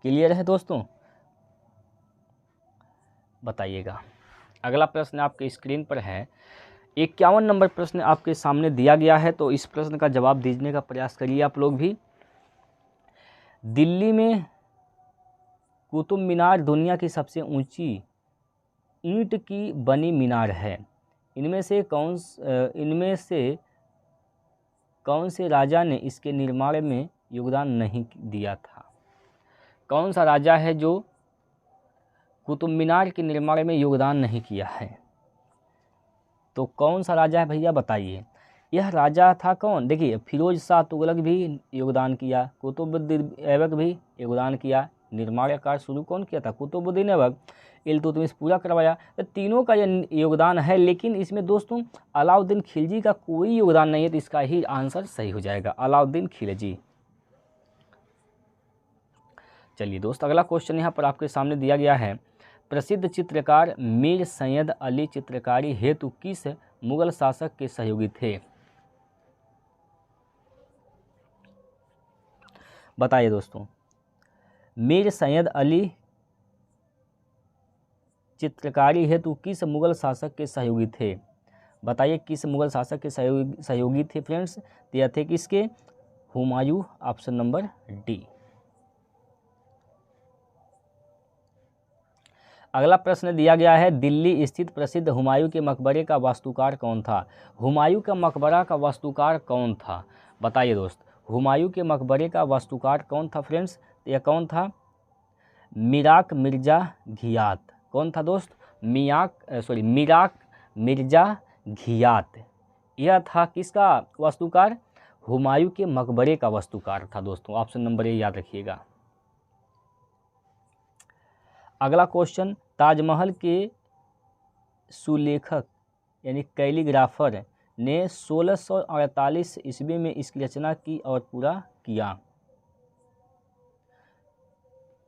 Clear है दोस्तों, बताइएगा। अगला प्रश्न आपके स्क्रीन पर है, 51 नंबर प्रश्न आपके सामने दिया गया है। तो इस प्रश्न का जवाब दीजने का प्रयास करिए आप लोग भी। दिल्ली में कुतुब मीनार दुनिया की सबसे ऊंची ईंट की बनी मीनार है। इनमें से कौन से राजा ने इसके निर्माण में योगदान नहीं दिया था। कौन सा राजा है जो कुतुब मीनार के निर्माण में योगदान नहीं किया है, तो कौन सा राजा है भैया बताइए। यह राजा था कौन, देखिए फिरोज शाह तुगलक भी योगदान किया, कुतुबुद्दीन ऐबक भी योगदान किया, निर्माण कार्य शुरू कौन किया था, कुतुबुद्दीन ऐबक, इल्तुतमिश पूरा करवाया। तो तीनों का यह योगदान है, लेकिन इसमें दोस्तों अलाउद्दीन खिलजी का कोई योगदान नहीं है। तो इसका ही आंसर सही हो जाएगा, अलाउद्दीन खिलजी। चलिए दोस्त अगला क्वेश्चन यहाँ पर आपके सामने दिया गया है, प्रसिद्ध चित्रकार मीर सैयद अली चित्रकारी हेतु किस मुगल शासक के सहयोगी थे। बताइए दोस्तों, मीर सैयद अली चित्रकारी हेतु किस मुगल शासक के सहयोगी थे। बताइए किस मुगल शासक के सहयोगी थे फ्रेंड्स, यह थे किसके, हुमायूं, ऑप्शन नंबर डी। अगला प्रश्न दिया गया है, दिल्ली स्थित प्रसिद्ध हुमायूं के मकबरे का वास्तुकार कौन था? हुमायूं का मकबरा का वास्तुकार कौन था? बताइए दोस्त, हुमायूं के मकबरे का वास्तुकार कौन था फ्रेंड्स? यह कौन था? मिराक मिर्जा घियात। कौन था दोस्त? मिराक मिर्जा घियात। यह था किसका वास्तुकार? हुमायूं के मकबरे का वास्तुकार था दोस्तों। ऑप्शन नंबर ए याद रखिएगा। अगला क्वेश्चन, ताजमहल के सुलेखक यानी कैलीग्राफर ने 1648 ईस्वी में इसकी रचना की और पूरा किया,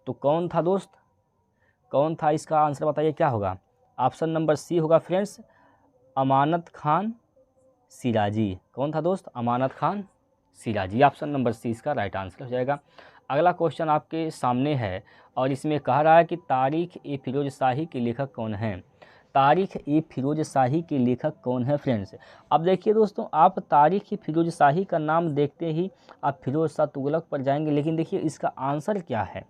तो कौन था दोस्त? कौन था? इसका आंसर बताइए क्या होगा? ऑप्शन नंबर सी होगा फ्रेंड्स, अमानत खान सिराजी। कौन था दोस्त? Amanat Khan Siraji. Option number C इसका राइट आंसर हो जाएगा। अगला क्वेश्चन आपके सामने है और इसमें कह रहा है कि तारीख ए फिरोज शाही के लेखक कौन हैं? तारीख ए फिरोज शाही के लेखक कौन है फ्रेंड्स? अब देखिए दोस्तों, आप तारीख ए फिरोज शाही का नाम देखते ही आप फिरोज शाह तुगलक पर जाएंगे, लेकिन देखिए इसका आंसर क्या है?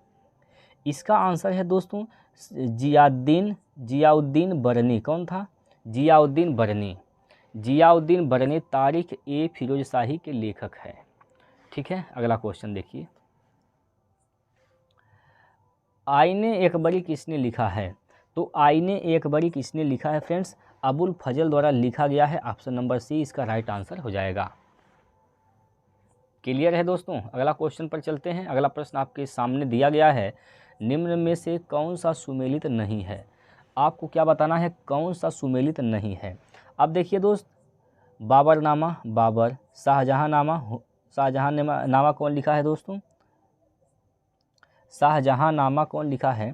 इसका आंसर है दोस्तों जियाउद्दीन बरनी। कौन था? जियाउद्दीन बरनी। जियाउद्दीन बरनी तारीख ए फिरोज शाही के लेखक है। ठीक है, अगला क्वेश्चन देखिए, आईने अकबरी किसने लिखा है? तो आईने अकबरी किसने लिखा है फ्रेंड्स? अबुल फजल द्वारा लिखा गया है। ऑप्शन नंबर सी इसका राइट आंसर हो जाएगा। क्लियर है दोस्तों? अगला क्वेश्चन पर चलते हैं। अगला प्रश्न आपके सामने दिया गया है, निम्न में से कौन सा सुमेलित नहीं है? आपको क्या बताना है, कौन सा सुमेलित नहीं है? अब देखिए दोस्त, बाबरनामा बाबर, शाहजहांनामा कौन लिखा है दोस्तों? शाहजहांनामा कौन लिखा है?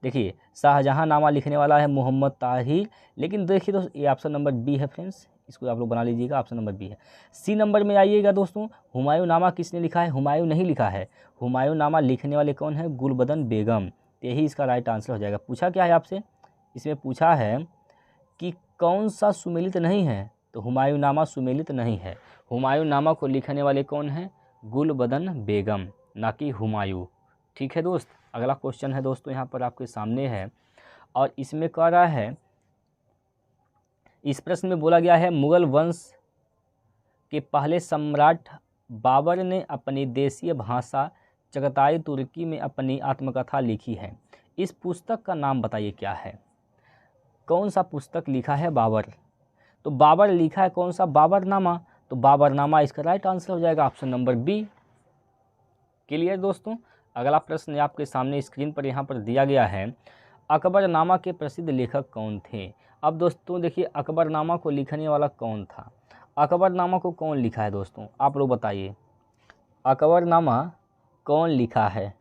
देखिए, शाहजहांनामा लिखने वाला है मोहम्मद ताहिर, लेकिन देखिए दोस्त ये ऑप्शन नंबर बी है फ्रेंड्स, इसको आप लोग बना लीजिएगा, ऑप्शन नंबर बी है। सी नंबर में आइएगा दोस्तों, हुमायूं नामा किसने लिखा है? हुमायूं नहीं लिखा है। हुमायूं नामा लिखने वाले कौन है? गुलबदन बेगम। यही इसका राइट आंसर हो जाएगा। पूछा क्या है आपसे? इसमें पूछा है कि कौन सा सुमेलित नहीं है, तो हुमायूं नामा सुमेलित नहीं है। हुमायूं नामा को लिखने वाले कौन हैं? गुलबदन बेगम, ना कि हुमायूं। ठीक है दोस्त, अगला क्वेश्चन है दोस्तों यहाँ पर आपके सामने है और इसमें कह रहा है, इस प्रश्न में बोला गया है, मुगल वंश के पहले सम्राट बाबर ने अपनी देशीय भाषा चगताई तुर्की में अपनी आत्मकथा लिखी है। इस पुस्तक का नाम बताइए क्या है? कौन सा पुस्तक लिखा है बाबर? तो बाबर लिखा है कौन सा? बाबरनामा। तो बाबरनामा इसका राइट आंसर हो जाएगा, ऑप्शन नंबर बी। क्लियर दोस्तों? अगला प्रश्न आपके सामने स्क्रीन पर यहाँ पर दिया गया है, अकबरनामा के प्रसिद्ध लेखक कौन थे? अब दोस्तों देखिए, अकबरनामा को लिखने वाला कौन था? अकबरनामा को कौन लिखा है दोस्तों? आप लोग बताइए, अकबरनामा कौन लिखा है?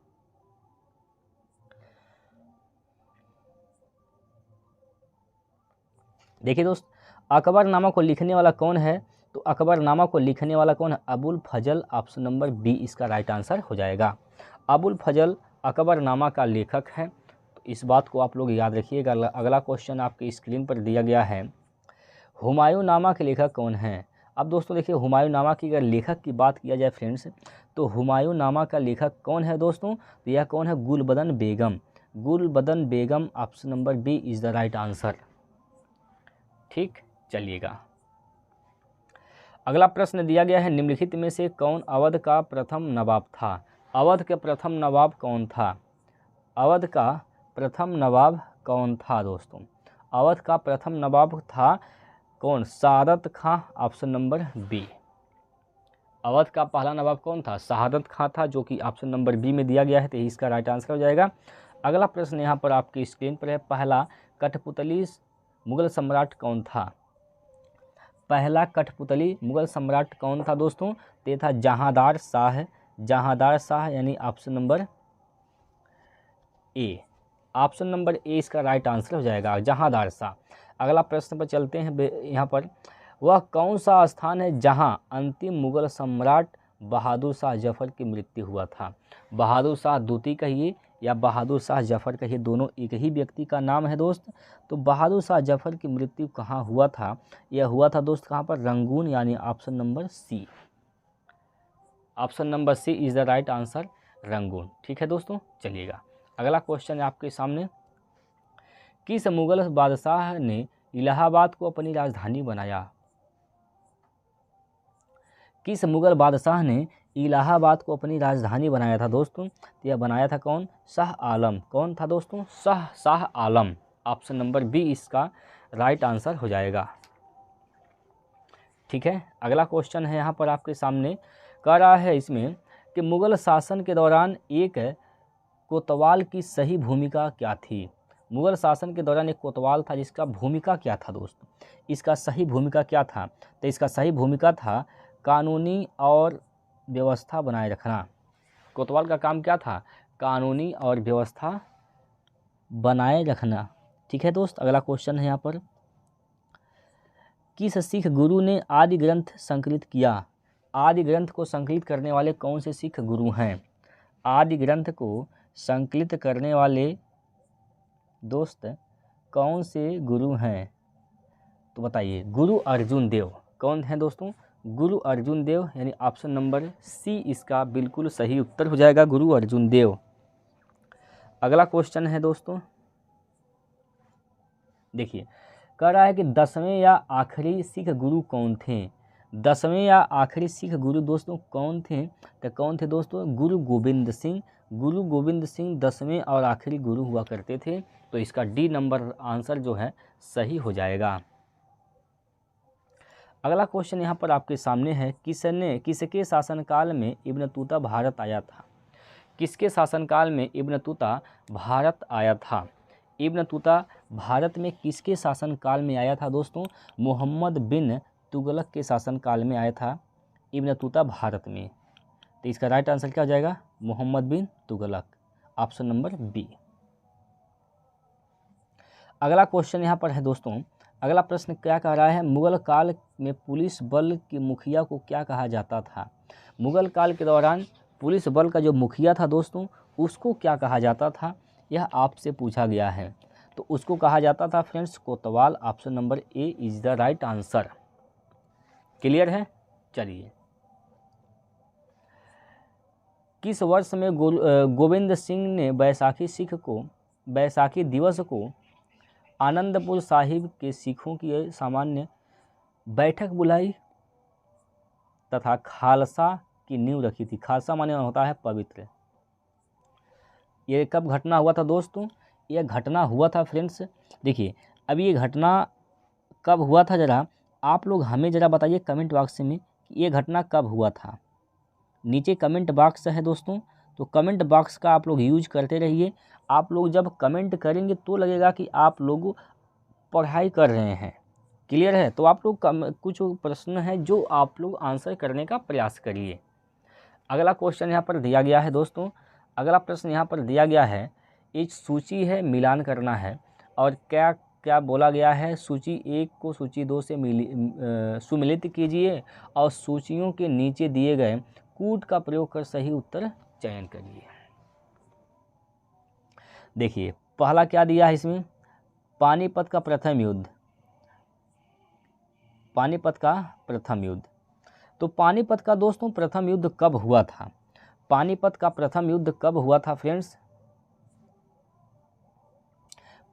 देखिए दोस्त, अकबरनामा को लिखने वाला कौन है? तो अकबरनामा को लिखने वाला कौन है? अबुल फजल। ऑप्शन नंबर बी इसका राइट आंसर हो जाएगा। अबुल फजल अकबरनामा का लेखक है, तो इस बात को आप लोग याद रखिएगा। अगला क्वेश्चन आपके स्क्रीन पर दिया गया है, हुमायूं नामा के लेखक कौन हैं? अब दोस्तों देखिए, हुमायूं नामा की अगर लेखक की बात किया जाए फ्रेंड्स, तो हुमायूं नामा का लेखक कौन है दोस्तों? तो यह कौन है? Gulbadan Begum. Gulbadan Begum, option number B is the right answer. ठीक, चलिएगा, अगला प्रश्न दिया गया है, निम्नलिखित में से कौन अवध का प्रथम नवाब था? अवध का प्रथम नवाब कौन था? अवध का प्रथम नवाब कौन था दोस्तों? अवध का प्रथम नवाब था कौन? Shahadat Khan. Option number B. Awadh का पहला नवाब कौन था? शहादत खां था, जो कि ऑप्शन नंबर बी में दिया गया है, तो इसका राइट आंसर हो जाएगा। अगला प्रश्न यहाँ पर आपकी स्क्रीन पर है, पहला कठपुतली मुगल सम्राट कौन था? पहला कठपुतली मुगल सम्राट कौन था दोस्तों? तो ये था जहांदार शाह। जहांदार शाह यानी ऑप्शन नंबर ए। ऑप्शन नंबर ए इसका राइट आंसर हो जाएगा, जहांदार शाह। अगला प्रश्न पर चलते हैं। यहाँ पर वह कौन सा स्थान है जहां अंतिम मुगल सम्राट बहादुर शाह जफर की मृत्यु हुआ था? बहादुर शाह द्वितीय कहिए या बहादुर शाह जफर कहिए, दोनों एक ही व्यक्ति का नाम है दोस्त। तो बहादुर शाह जफर की मृत्यु कहाँ हुआ था? यह हुआ था दोस्त कहाँ पर? रंगून, यानी option number C. Option number C is the right answer, Rangoon. ठीक है दोस्तों, चलिएगा, अगला क्वेश्चन है आपके सामने, किस मुगल बादशाह ने इलाहाबाद को अपनी राजधानी बनाया? किस मुगल बादशाह ने इलाहाबाद को अपनी राजधानी बनाया था दोस्तों? तो यह बनाया था कौन? शाह आलम। कौन था दोस्तों? Shah Alam. Option number B इसका राइट आंसर हो जाएगा। ठीक है, अगला क्वेश्चन है यहाँ पर आपके सामने, कह रहा है इसमें कि मुगल शासन के दौरान एक कोतवाल की सही भूमिका क्या थी? मुगल शासन के दौरान एक कोतवाल था जिसका भूमिका क्या था दोस्तों? इसका सही भूमिका क्या था? तो इसका सही भूमिका था कानूनी और व्यवस्था बनाए रखना। कोतवाल का काम क्या था? कानूनी और व्यवस्था बनाए रखना। ठीक है दोस्त, अगला क्वेश्चन है यहाँ पर, किस सिख गुरु ने आदि ग्रंथ संकलित किया? आदि ग्रंथ को संकलित करने वाले कौन से सिख गुरु हैं? आदि ग्रंथ को संकलित करने वाले दोस्त कौन से गुरु हैं? तो बताइए, गुरु अर्जुन देव। कौन है दोस्तों? गुरु अर्जुन देव, यानी ऑप्शन नंबर सी इसका बिल्कुल सही उत्तर हो जाएगा, गुरु अर्जुन देव। अगला क्वेश्चन है दोस्तों, देखिए, कह रहा है कि 10वें या आखिरी सिख गुरु कौन थे? 10वें या आखिरी सिख गुरु दोस्तों कौन थे? तो कौन थे दोस्तों? गुरु गोविंद सिंह। गुरु गोविंद सिंह 10वें और आखिरी गुरु हुआ करते थे। तो इसका डी नंबर आंसर जो है सही हो जाएगा। अगला क्वेश्चन यहाँ पर आपके सामने है, किसके शासनकाल में इब्न तूता भारत आया था? किसके शासनकाल में इब्न तूता भारत आया था? इब्न तूता भारत में किसके शासनकाल में आया था दोस्तों? मोहम्मद बिन तुगलक के शासनकाल में आया था इब्न तूता भारत में। तो इसका राइट आंसर क्या हो जाएगा? मोहम्मद बिन तुगलक, ऑप्शन नंबर बी। अगला क्वेश्चन यहाँ पर है दोस्तों, अगला प्रश्न क्या कह रहा है, मुगल काल में पुलिस बल के मुखिया को क्या कहा जाता था? मुगल काल के दौरान पुलिस बल का जो मुखिया था दोस्तों, उसको क्या कहा जाता था? यह आपसे पूछा गया है। तो उसको कहा जाता था friends Kotwal. Option number A is the right answer. Clear है? चलिए, किस वर्ष में गोविंद सिंह ने बैसाखी दिवस को आनंदपुर साहिब के सिखों की सामान्य बैठक बुलाई तथा खालसा की नींव रखी थी? खालसा माने होता है पवित्र। ये कब घटना हुआ था दोस्तों? यह घटना हुआ था फ्रेंड्स, देखिए, अब ये घटना कब हुआ था, ज़रा आप लोग हमें ज़रा बताइए कमेंट बॉक्स में कि ये घटना कब हुआ था। नीचे कमेंट बॉक्स है दोस्तों, तो कमेंट बॉक्स का आप लोग यूज करते रहिए। आप लोग जब कमेंट करेंगे तो लगेगा कि आप लोग पढ़ाई कर रहे हैं। क्लियर है? तो आप लोग कुछ प्रश्न है जो आप लोग आंसर करने का प्रयास करिए। अगला क्वेश्चन यहाँ पर दिया गया है दोस्तों, अगला प्रश्न यहाँ पर दिया गया है, एक सूची है, मिलान करना है, और क्या क्या बोला गया है? सूची 1 को सूची 2 से सुमिलित कीजिए और सूचियों के नीचे दिए गए कूट का प्रयोग कर सही उत्तर चयन करिए। देखिए, पहला क्या दिया है इसमें? पानीपत का प्रथम युद्ध। पानीपत का प्रथम युद्ध। तो पानीपत का दोस्तों प्रथम युद्ध कब हुआ था? पानीपत का प्रथम युद्ध कब हुआ था फ्रेंड्स?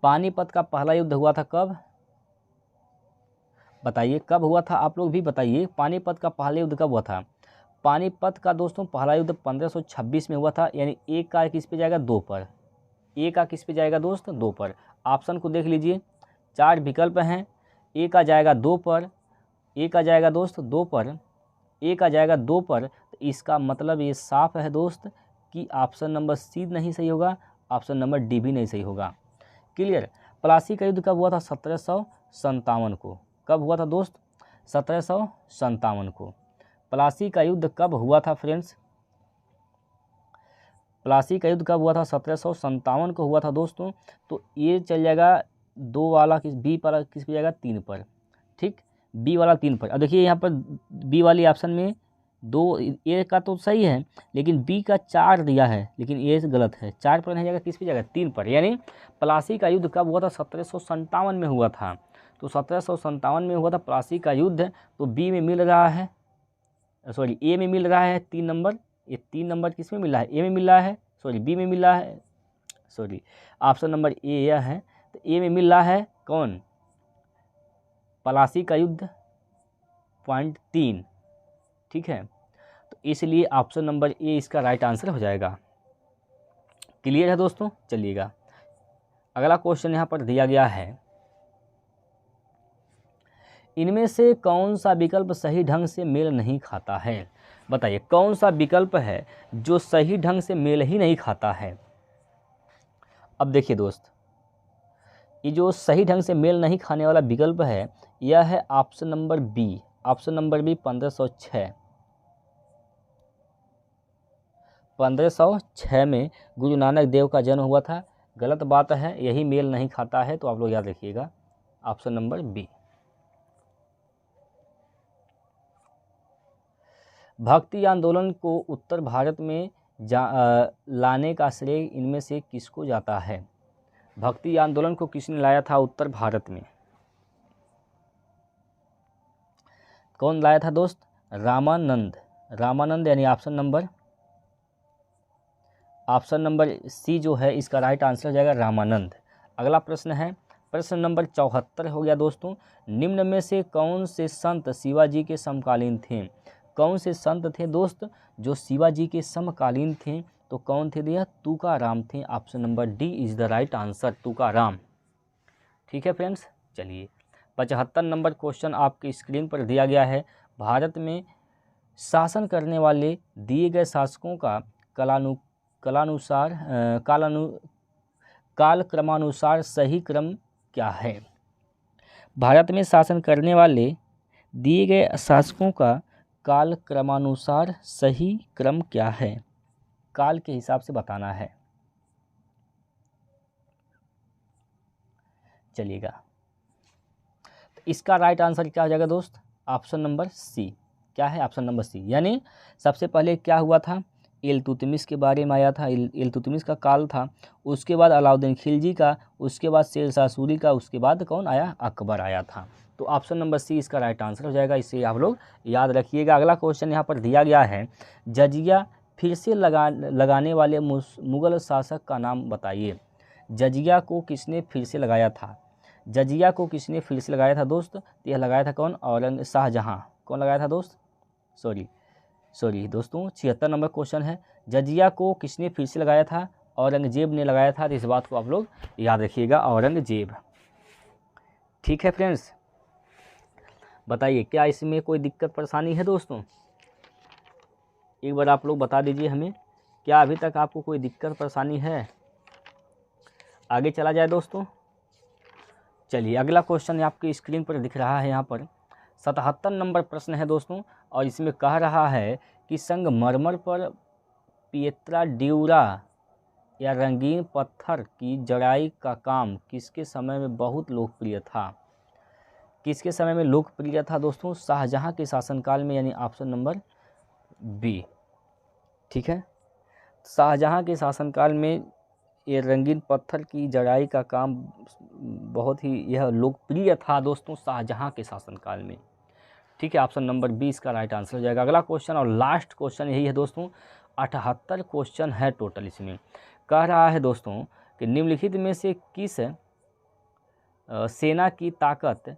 पानीपत का पहला युद्ध हुआ था कब? बताइए कब हुआ था, आप लोग भी बताइए। पानीपत का पहला युद्ध कब हुआ था? पानीपत का दोस्तों पहला युद्ध 1526 में हुआ था, यानी एक का किस पे जाएगा? 2 पर। एक का किस पे जाएगा दोस्त? 2 पर। ऑप्शन को देख लीजिए, 4 विकल्प हैं। एक का जाएगा 2 पर, एक का जाएगा दोस्त 2 पर, एक का जाएगा 2 पर। तो इसका मतलब ये साफ है दोस्त कि ऑप्शन नंबर सी नहीं सही होगा, ऑप्शन नंबर डी भी नहीं सही होगा। क्लियर? प्लासी का युद्ध कब हुआ था? 1757 को। कब हुआ था दोस्त? 1757 को। प्लासी का युद्ध कब हुआ था फ्रेंड्स? प्लासी का युद्ध कब हुआ था? 1757 को हुआ था दोस्तों। तो ये चल जाएगा 2 वाला, बी वाला किस पे जाएगा? 3 पर। ठीक, बी वाला 3 पर। अब देखिए यहाँ पर बी वाली ऑप्शन में 2, ए का तो सही है, लेकिन बी का 4 दिया है, लेकिन ए गलत है। 4 पर नहीं जाएगा, किस पे जाएगा? 3 पर। यानी प्लासी का युद्ध कब हुआ था? 1757 में हुआ था। तो 1757 में हुआ था प्लासी का युद्ध। तो बी में मिल रहा है, सॉरी ए में मिल रहा है 3 नंबर। ये 3 नंबर किस में मिल रहा है? ए में मिल रहा है, सॉरी बी में मिल रहा है, सॉरी, ऑप्शन नंबर ए यह है। तो ए में मिल रहा है कौन, पलासी का युद्ध, पॉइंट 3, ठीक है। तो इसलिए ऑप्शन नंबर ए इसका राइट आंसर हो जाएगा। क्लियर है दोस्तों। चलिएगा अगला क्वेश्चन यहाँ पर दिया गया है, इनमें से कौन सा विकल्प सही ढंग से मेल नहीं खाता है। बताइए कौन सा विकल्प है जो सही ढंग से मेल ही नहीं खाता है। अब देखिए दोस्त, ये जो सही ढंग से मेल नहीं खाने वाला विकल्प है यह है option number B. Option number B 1506 में गुरु नानक देव का जन्म हुआ था। गलत बात है, यही मेल नहीं खाता है, तो आप लोग याद रखिएगा ऑप्शन नंबर बी। भक्ति आंदोलन को उत्तर भारत में लाने का श्रेय इनमें से किसको जाता है। भक्ति आंदोलन को किसने लाया था उत्तर भारत में, कौन लाया था दोस्त, रामानंद। रामानंद यानी ऑप्शन नंबर सी जो है इसका राइट आंसर हो जाएगा रामानंद। अगला प्रश्न है, प्रश्न नंबर 74 हो गया दोस्तों। निम्न में से कौन से संत शिवाजी के समकालीन थे। कौन से संत थे दोस्त जो शिवाजी के समकालीन थे, तो कौन थे भैया, तुकाराम थे। Option number D is the right answer, Tukaram. ठीक है फ्रेंड्स। चलिए 75 नंबर क्वेश्चन आपकी स्क्रीन पर दिया गया है। भारत में शासन करने वाले दिए गए शासकों का कालक्रमानुसार सही क्रम क्या है। भारत में शासन करने वाले दिए गए शासकों का कालक्रमानुसार सही क्रम क्या है, काल के हिसाब से बताना है। चलिएगा तो इसका राइट आंसर क्या हो जाएगा दोस्त, ऑप्शन नंबर सी। क्या है, ऑप्शन नंबर सी। यानी सबसे पहले क्या हुआ था, इल्तुतमिश के बारे में आया था, इल्तुतमिश का काल था, उसके बाद अलाउद्दीन खिलजी का, उसके बाद शेरशाह सूरी का, उसके बाद कौन आया, अकबर आया था। तो ऑप्शन नंबर सी इसका राइट आंसर हो जाएगा, इसे आप लोग याद रखिएगा। अगला क्वेश्चन यहाँ पर दिया गया है, जजिया फिर से लगाने वाले मुगल शासक का नाम बताइए। जजिया को किसने फिर से लगाया था, जजिया को किसने फिर से लगाया था दोस्त, यह लगाया था कौन, शाहजहां। कौन लगाया था दोस्त, सॉरी दोस्तों 76 नंबर क्वेश्चन है, जजिया को किसने फिर से लगाया था, औरंगजेब ने लगाया था। तो इस बात को आप लोग याद रखिएगा, औरंगजेब। ठीक है फ्रेंड्स, बताइए क्या इसमें कोई दिक्कत परेशानी है दोस्तों, एक बार आप लोग बता दीजिए हमें, क्या अभी तक आपको कोई दिक्कत परेशानी है। आगे चला जाए दोस्तों। चलिए अगला क्वेश्चन आपकी स्क्रीन पर दिख रहा है, यहाँ पर 77 नंबर प्रश्न है दोस्तों, और इसमें कह रहा है कि संगमरमर पर पिएत्रा ड्यूरा या रंगीन पत्थर की जड़ाई का काम किसके समय में बहुत लोकप्रिय था। किसके समय में लोकप्रिय था दोस्तों, शाहजहां के शासनकाल में, यानी ऑप्शन नंबर बी। ठीक है, शाहजहां के शासनकाल में ये रंगीन पत्थर की जड़ाई का काम बहुत ही यह लोकप्रिय था दोस्तों, शाहजहां के शासनकाल में। ठीक है, ऑप्शन नंबर बी इसका राइट आंसर हो जाएगा। अगला क्वेश्चन और लास्ट क्वेश्चन यही है दोस्तों, 78 क्वेश्चन है टोटल। इसमें कह रहा है दोस्तों कि निम्नलिखित में से किस सेना की ताकत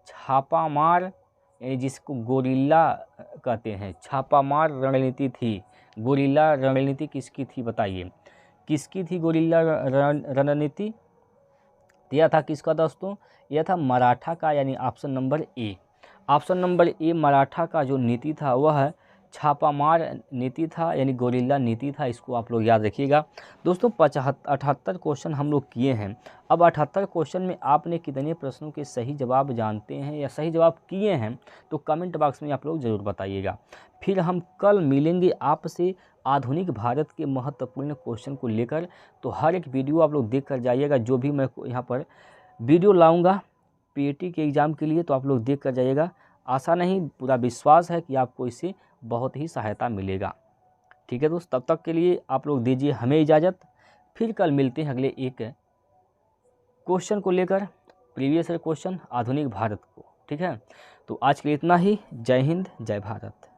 छापामार, यानी जिसको गोरिल्ला कहते हैं, छापामार रणनीति थी। गोरिल्ला रणनीति किसकी थी बताइए, किसकी थी गोरिल्ला रणनीति। यह था किसका दोस्तों, यह था मराठा का, यानी ऑप्शन नंबर ए। ऑप्शन नंबर ए मराठा का जो नीति था वह छापामार नीति था, यानी गोरिल्ला नीति था। इसको आप लोग याद रखिएगा दोस्तों। 78 क्वेश्चन हम लोग किए हैं। अब 78 क्वेश्चन में आपने कितने प्रश्नों के सही जवाब जानते हैं या सही जवाब किए हैं, तो कमेंट बॉक्स में आप लोग ज़रूर बताइएगा। फिर हम कल मिलेंगे आपसे आधुनिक भारत के महत्वपूर्ण क्वेश्चन को लेकर। तो हर एक वीडियो आप लोग देख कर जाइएगा, जो भी मैं यहाँ पर वीडियो लाऊंगा पीएटी के एग्ज़ाम के लिए, तो आप लोग देख कर जाइएगा। आशा नहीं पूरा विश्वास है कि आपको इससे बहुत ही सहायता मिलेगा। ठीक है दोस्त, तब तक के लिए आप लोग दीजिए हमें इजाज़त। फिर कल मिलते हैं अगले एक क्वेश्चन को लेकर, प्रीवियस क्वेश्चन आधुनिक भारत को। ठीक है, तो आज के लिए इतना ही। जय हिंद, जय भारत।